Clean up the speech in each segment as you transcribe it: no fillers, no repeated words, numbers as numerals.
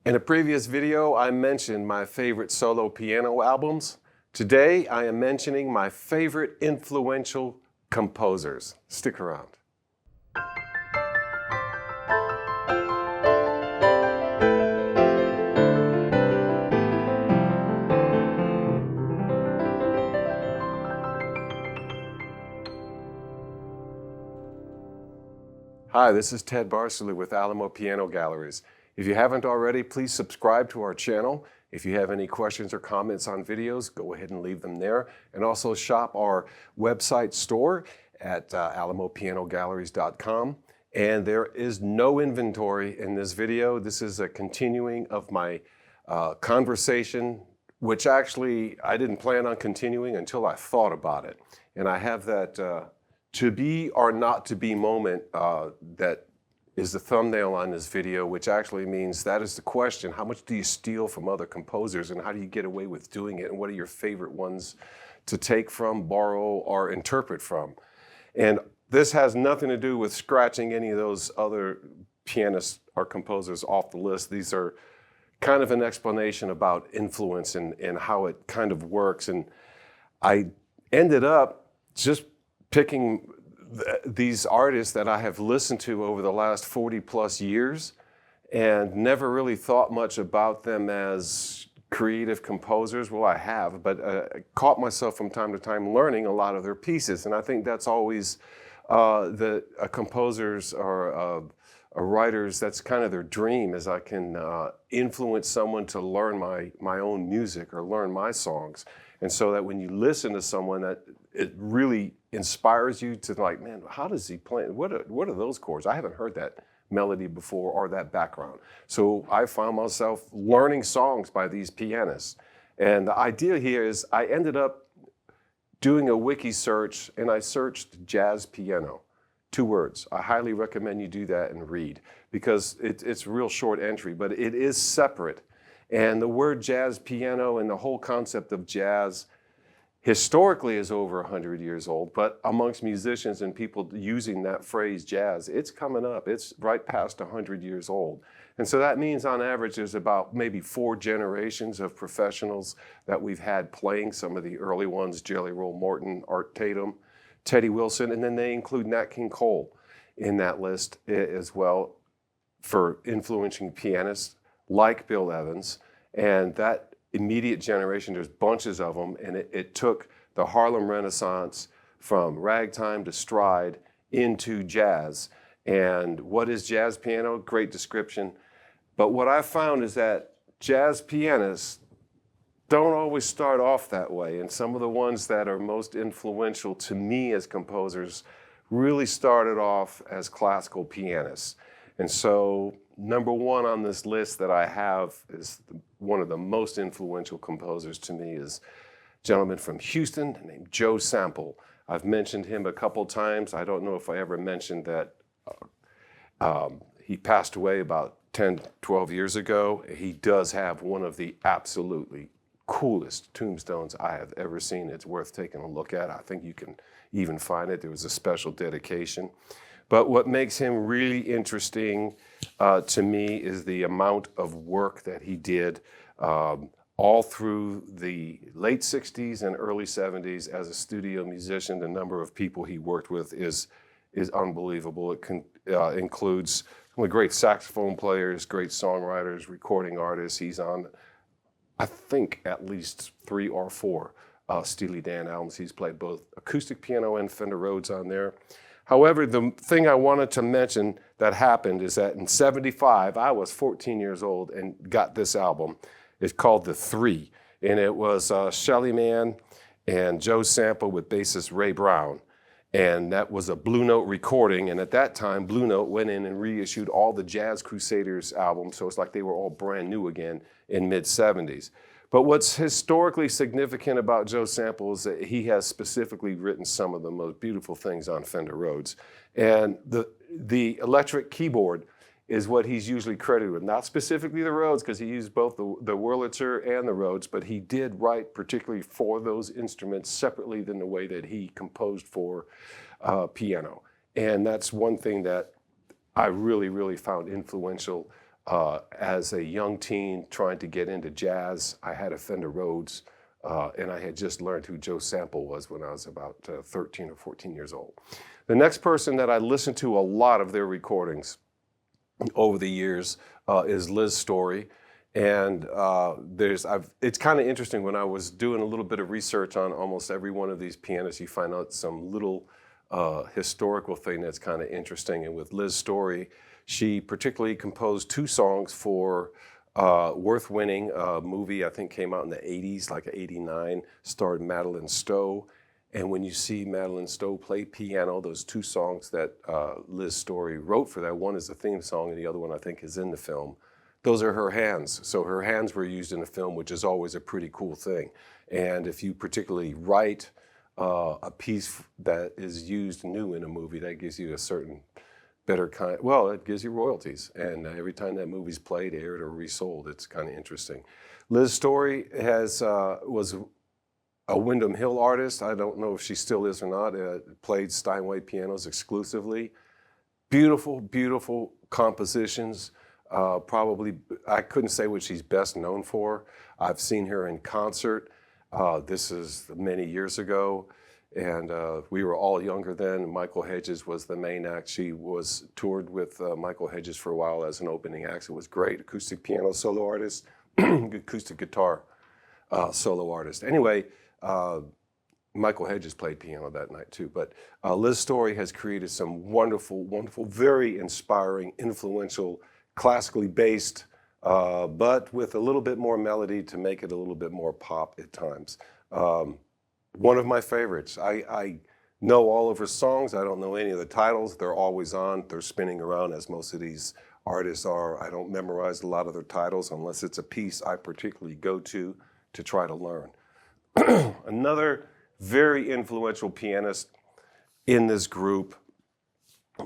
In a previous video, I mentioned my favorite solo piano albums. Today, I am mentioning my favorite influential composers. Stick around. Hi, this is Ted Barsley with Alamo Piano Galleries. If you haven't already, please subscribe to our channel. If you have any questions or comments on videos, go ahead and leave them there. And also shop our website store at alamopianogalleries.com. And there is no inventory in this video. This is a continuing of my conversation, which actually I didn't plan on continuing until I thought about it. And I have that to be or not to be moment that is the thumbnail on this video, which actually means that is the question. How much do you steal from other composers and how do you get away with doing it? And what are your favorite ones to take from, borrow, or interpret from? And this has nothing to do with scratching any of those other pianists or composers off the list. These are kind of an explanation about influence and how it kind of works. And I ended up just picking these artists that I have listened to over the last 40 plus years and never really thought much about them as creative composers. Well, I have, but I caught myself from time to time learning a lot of their pieces. And I think that's always the composers or writers, that's kind of their dream, is I can influence someone to learn my own music or learn my songs. And so that when you listen to someone, that it really inspires you to like, man, how does he play? What are those chords? I haven't heard that melody before or that background. So I found myself learning songs by these pianists. And the idea here is I ended up doing a wiki search and I searched jazz piano. 2 words. I highly recommend you do that and read because it's a real short entry, but it is separate. And the word jazz piano and the whole concept of jazz historically is over 100 years old, but amongst musicians and people using that phrase jazz, it's coming up. It's right past 100 years old. And so that means on average there's about maybe 4 generations of professionals that we've had playing. Some of the early ones, Jelly Roll Morton, Art Tatum, Teddy Wilson, and then they include Nat King Cole in that list as well for influencing pianists like Bill Evans. And that immediate generation, there's bunches of them, and it took the Harlem Renaissance from ragtime to stride into jazz. And what is jazz piano? Great description. But what I found is that jazz pianists don't always start off that way. And some of the ones that are most influential to me as composers really started off as classical pianists. And so number 1 on this list that I have is one of the most influential composers to me is a gentleman from Houston named Joe Sample. I've mentioned him a couple times. I don't know if I ever mentioned that he passed away about 10, 12 years ago. He does have one of the absolutely coolest tombstones I have ever seen. It's worth taking a look at. I think you can even find it. There was a special dedication. But what makes him really interesting to me is the amount of work that he did all through the late 60s and early 70s as a studio musician. The number of people he worked with is unbelievable. It includes some of the great saxophone players, great songwriters, recording artists. He's on, I think, at least 3 or 4 Steely Dan albums. He's played both acoustic piano and Fender Rhodes on there. However, the thing I wanted to mention that happened is that in '75, I was 14 years old and got this album. It's called The Three, and it was Shelly Manne and Joe Sample with bassist Ray Brown. And that was a Blue Note recording, and at that time, Blue Note went in and reissued all the Jazz Crusaders albums, so it's like they were all brand new again in mid-'70s. But what's historically significant about Joe Sample is that he has specifically written some of the most beautiful things on Fender Rhodes. And the electric keyboard is what he's usually credited with. Not specifically the Rhodes, because he used both the Wurlitzer and the Rhodes, but he did write particularly for those instruments separately than the way that he composed for piano. And that's one thing that I really, really found influential As a young teen trying to get into jazz, I had a Fender Rhodes, and I had just learned who Joe Sample was when I was about 13 or 14 years old. The next person that I listened to a lot of their recordings over the years is Liz Story. And it's kind of interesting, when I was doing a little bit of research on almost every one of these pianists, you find out some little historical thing that's kind of interesting. And with Liz Story, she particularly composed 2 songs for Worth Winning, a movie I think came out in the 80s, like 89, starred Madeline Stowe. And when you see Madeline Stowe play piano, those 2 songs that Liz Story wrote for that, one is the theme song and the other one I think is in the film. Those are her hands. So her hands were used in the film, which is always a pretty cool thing. And if you particularly write a piece that is used new in a movie, that gives you a certain better kind, well, it gives you royalties. And every time that movie's played, aired, or resold, it's kind of interesting. Liz Story was a Windham Hill artist. I don't know if she still is or not. Played Steinway pianos exclusively. Beautiful, beautiful compositions. Probably, I couldn't say what she's best known for. I've seen her in concert. This is many years ago, and we were all younger then. Michael Hedges was the main act. She was toured with Michael Hedges for a while as an opening act. It was great. Acoustic piano solo artist, acoustic guitar solo artist. Anyway, Michael Hedges played piano that night too. But Liz Story has created some wonderful, wonderful, very inspiring, influential, classically based, but with a little bit more melody to make it a little bit more pop at times. One of my favorites. I know all of her songs. I don't know any of the titles. They're always on. They're spinning around, as most of these artists are. I don't memorize a lot of their titles unless it's a piece I particularly go to try to learn. Another very influential pianist in this group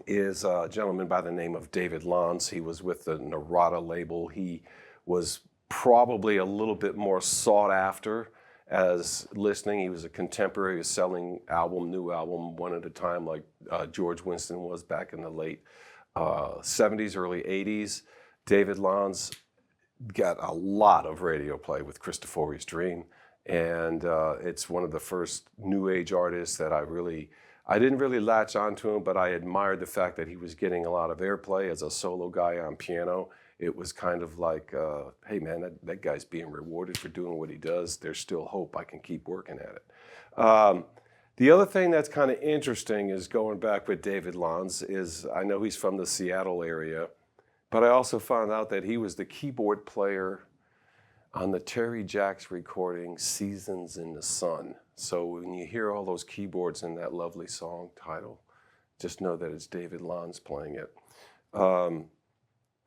is a gentleman by the name of David Lanz. He was with the Narada label. He was probably a little bit more sought after as listening. He was a contemporary, he was selling new album, one at a time, like George Winston was back in the late 70s, early 80s. David Lanz got a lot of radio play with Cristofori's Dream. And it's one of the first new age artists that I didn't really latch onto him, but I admired the fact that he was getting a lot of airplay as a solo guy on piano. It was kind of like, hey man, that guy's being rewarded for doing what he does. There's still hope. I can keep working at it. The other thing that's kind of interesting is going back with David Lanz is, I know he's from the Seattle area, but I also found out that he was the keyboard player on the Terry Jacks recording, Seasons in the Sun. So when you hear all those keyboards in that lovely song title, just know that it's David Lanz playing it.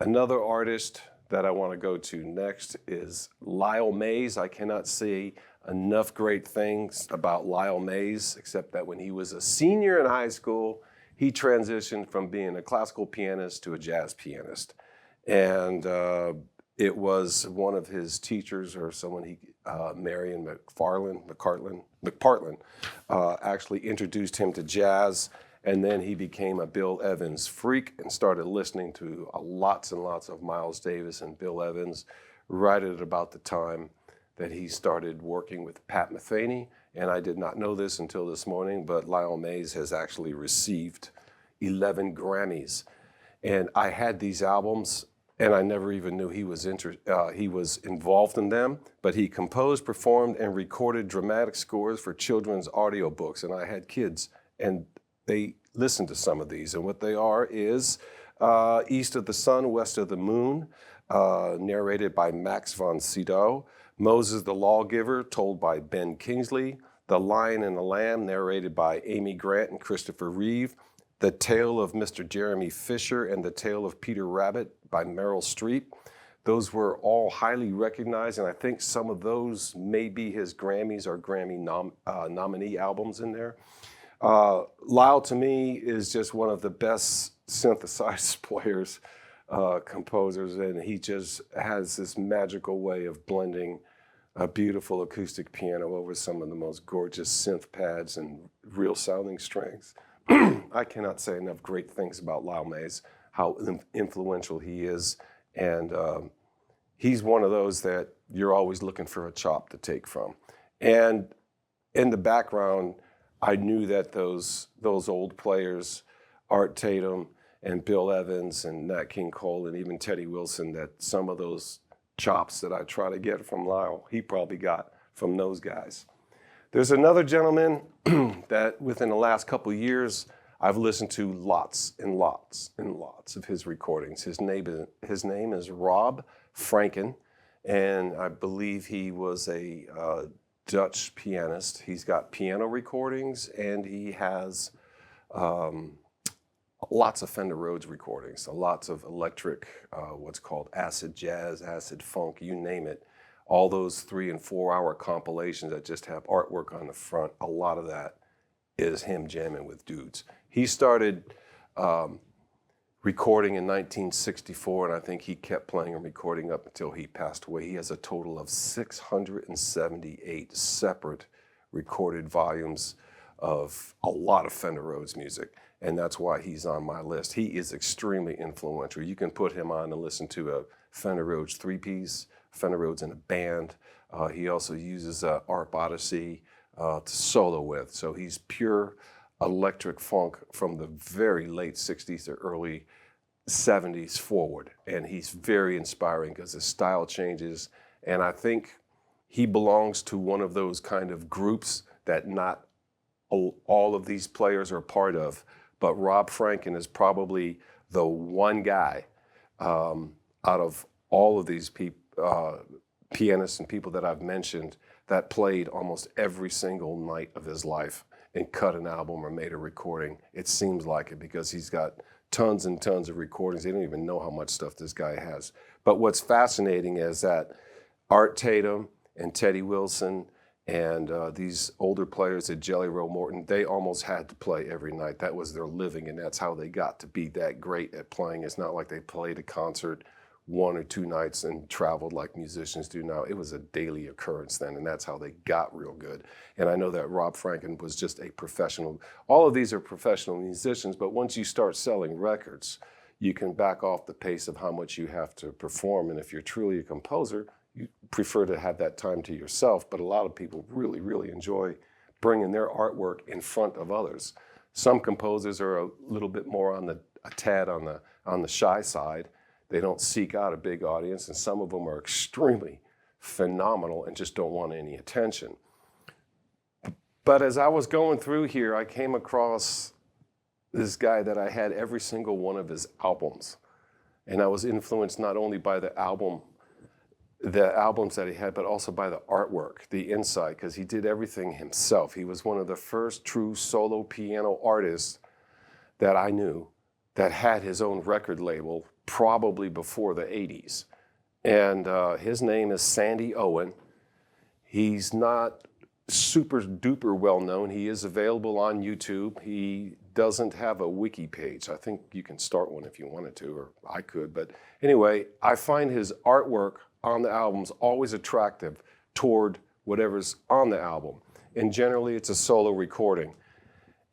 Another artist that I want to go to next is Lyle Mays. I cannot say enough great things about Lyle Mays, except that when he was a senior in high school, he transitioned from being a classical pianist to a jazz pianist. And it was one of his teachers, or someone Marion McPartlin, actually introduced him to jazz, and then he became a Bill Evans freak and started listening to lots and lots of Miles Davis and Bill Evans right at about the time that he started working with Pat Metheny. And I did not know this until this morning, but Lyle Mays has actually received 11 Grammys. And I had these albums, and I never even knew he was involved in them, but he composed, performed, and recorded dramatic scores for children's audiobooks. And I had kids, and they listened to some of these. And what they are is East of the Sun, West of the Moon, narrated by Max von Sydow. Moses the Lawgiver, told by Ben Kingsley. The Lion and the Lamb, narrated by Amy Grant and Christopher Reeve. The Tale of Mr. Jeremy Fisher and The Tale of Peter Rabbit by Meryl Streep. Those were all highly recognized, and I think some of those may be his Grammys or Grammy nominee albums in there. Lyle, to me, is just one of the best synthesizer players, composers, and he just has this magical way of blending a beautiful acoustic piano over some of the most gorgeous synth pads and real sounding strings. I cannot say enough great things about Lyle Mays, how influential he is, And he's one of those that you're always looking for a chop to take from. And in the background, I knew that those old players, Art Tatum and Bill Evans and Nat King Cole and even Teddy Wilson, that some of those chops that I try to get from Lyle, he probably got from those guys. There's another gentleman that within the last couple of years, I've listened to lots and lots and lots of his recordings. His name is Rob Franken, and I believe he was a Dutch pianist. He's got piano recordings, and he has lots of Fender Rhodes recordings, lots of electric, what's called acid jazz, acid funk, you name it. All those 3 and 4 hour compilations that just have artwork on the front, a lot of that is him jamming with dudes. He started recording in 1964, and I think he kept playing and recording up until he passed away. He has a total of 678 separate recorded volumes of a lot of Fender Rhodes music, and that's why he's on my list. He is extremely influential. You can put him on and listen to a Fender Rhodes 3-piece, Fender Rhodes in a band. He also uses Arp Odyssey to solo with, so he's pure electric funk from the very late 60s to early 70s forward. And he's very inspiring because his style changes. And I think he belongs to one of those kind of groups that not all of these players are part of. But Rob Franken is probably the one guy out of all of these pianists and people that I've mentioned that played almost every single night of his life and cut an album or made a recording. It seems like it because he's got tons and tons of recordings. They don't even know how much stuff this guy has. But what's fascinating is that Art Tatum and Teddy Wilson and these older players at Jelly Roll Morton, they almost had to play every night. That was their living, and that's how they got to be that great at playing. It's not like they played a concert 1 or 2 nights and traveled like musicians do now. It was a daily occurrence then, and that's how they got real good. And I know that Rob Franken was just a professional. All of these are professional musicians, but once you start selling records, you can back off the pace of how much you have to perform. And if you're truly a composer, you prefer to have that time to yourself. But a lot of people really, really enjoy bringing their artwork in front of others. Some composers are a little bit more a tad on the shy side. They don't seek out a big audience, and some of them are extremely phenomenal and just don't want any attention. But as I was going through here, I came across this guy that I had every single one of his albums. And I was influenced not only by the albums that he had, but also by the artwork, the insight, because he did everything himself. He was one of the first true solo piano artists that I knew that had his own record label, probably before the 80s. And his name is Sandy Owen. He's not super duper well known. He is available on YouTube. He doesn't have a wiki page. I think you can start one if you wanted to, or I could. But anyway, I find his artwork on the albums always attractive toward whatever's on the album. And generally it's a solo recording.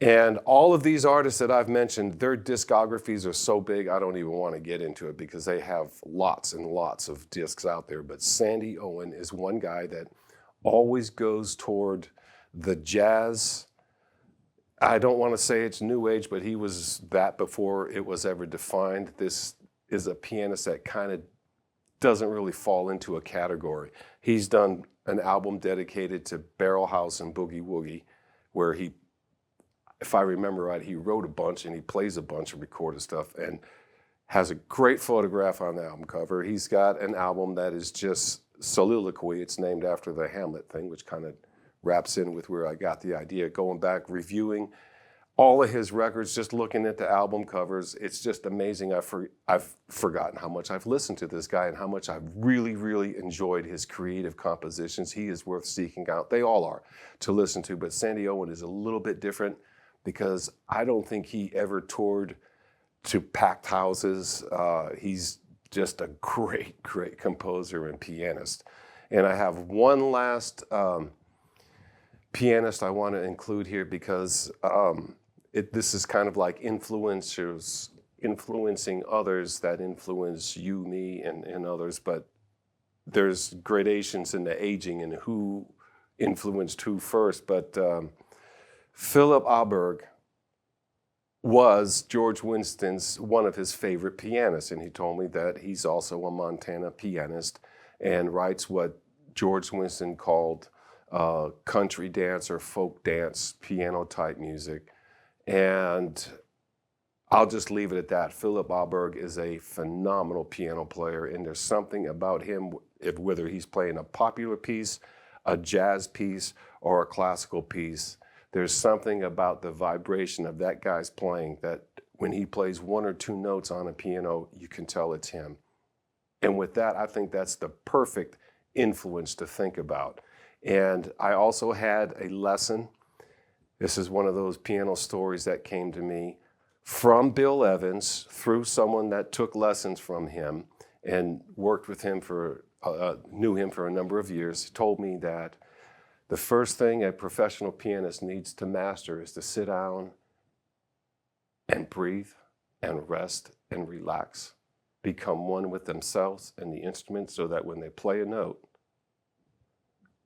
And all of these artists that I've mentioned, their discographies are so big, I don't even want to get into it because they have lots and lots of discs out there. But Sandy Owen is one guy that always goes toward the jazz. I don't want to say it's new age, but he was that before it was ever defined. This is a pianist that kind of doesn't really fall into a category. He's done an album dedicated to Barrel House and Boogie Woogie, where he, if I remember right, he wrote a bunch and he plays a bunch of recorded stuff and has a great photograph on the album cover. He's got an album that is just soliloquy. It's named after the Hamlet thing, which kind of wraps in with where I got the idea. Going back, reviewing all of his records, just looking at the album covers, it's just amazing. I've forgotten how much I've listened to this guy and how much I've really, really enjoyed his creative compositions. He is worth seeking out. They all are to listen to, but Sandy Owen is a little bit different because I don't think he ever toured to packed houses. He's just a great, great composer and pianist. And I have one last pianist I want to include here because this is kind of like influencers influencing others that influence you, me, and others, but there's gradations in the aging and who influenced who first. But Philip Aberg was George Winston's one of his favorite pianists, and he told me that he's also a Montana pianist and writes what George Winston called country dance or folk dance piano type music. And I'll just leave it at that. Philip Aberg is a phenomenal piano player, and there's something about him, whether he's playing a popular piece, a jazz piece, or a classical piece, there's something about the vibration of that guy's playing that when he plays one or two notes on a piano, you can tell it's him. And with that, I think that's the perfect influence to think about. And I also had a lesson. This is one of those piano stories that came to me from Bill Evans through someone that took lessons from him and worked with him knew him for a number of years. He told me that the first thing a professional pianist needs to master is to sit down and breathe and rest and relax, become one with themselves and the instrument so that when they play a note,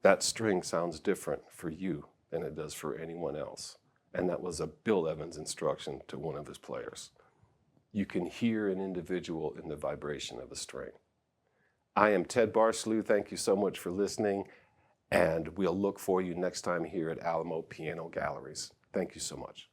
that string sounds different for you than it does for anyone else. And that was a Bill Evans instruction to one of his players. You can hear an individual in the vibration of a string. I am Ted Barslew. Thank you so much for listening. And we'll look for you next time here at Alamo Piano Galleries. Thank you so much.